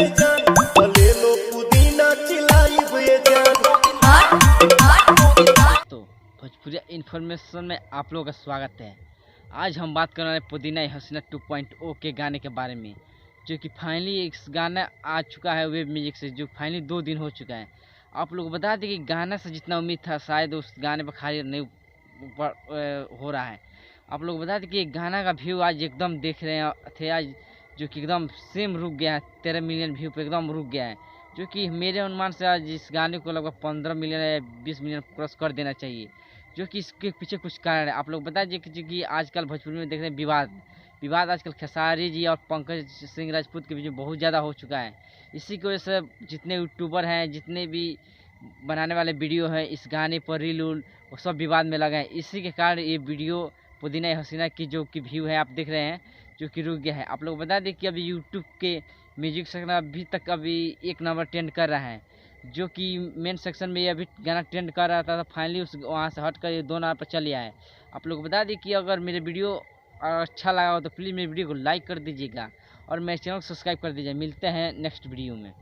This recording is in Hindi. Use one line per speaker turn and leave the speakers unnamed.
ये जान, ले लो पुदीना चिलाइब ये जान।
तो भोजपुरी इन्फॉर्मेशन में आप लोगों का स्वागत है। आज हम बात कर रहे हैं पुदीना हसीना 2.0 के गाने के बारे में, जो कि फाइनली इस गाना आ चुका है वेब म्यूजिक से, जो फाइनली 2 दिन हो चुका है। आप लोग बता दें कि गाना से जितना उम्मीद था शायद उस गाने पर खाली नहीं हो रहा है। आप लोग बता दें कि गाना का व्यू आज एकदम देख रहे थे आज, जो कि एकदम सेम रुक गया है, 13 मिलियन व्यू पे एकदम रुक गया है, जो कि मेरे अनुमान से आज इस गाने को लगभग 15 मिलियन या 20 मिलियन क्रॉस कर देना चाहिए, जो कि इसके पीछे कुछ कारण है। आप लोग बता दीजिए कि आजकल भोजपुरी में देख रहे हैं विवाद आजकल खेसारी जी और पंकज सिंह राजपूत के बीच में बहुत ज़्यादा हो चुका है। इसी की वजह से जितने यूट्यूबर हैं, जितने भी बनाने वाले वीडियो हैं इस गाने पर रील उल, वो सब विवाद में लगे हैं। इसी के कारण ये वीडियो पुदीना हसीना की जो कि व्यू है आप देख रहे हैं, जो कि रुक गया है। आप लोग बता दें कि अभी यूट्यूब के म्यूजिक सेक्शन अभी तक अभी 1 नंबर ट्रेंड कर रहा है, जो कि मेन सेक्शन में ये अभी गाना ट्रेंड कर रहा था, फाइनली उस वहाँ से हट कर ये 2 नंबर पर चल गया है। आप लोग बता दें कि अगर मेरे वीडियो अच्छा लगा हो तो प्लीज़ मेरे वीडियो को लाइक कर दीजिएगा और मेरे चैनल को सब्सक्राइब कर दीजिए। मिलते हैं नेक्स्ट वीडियो में।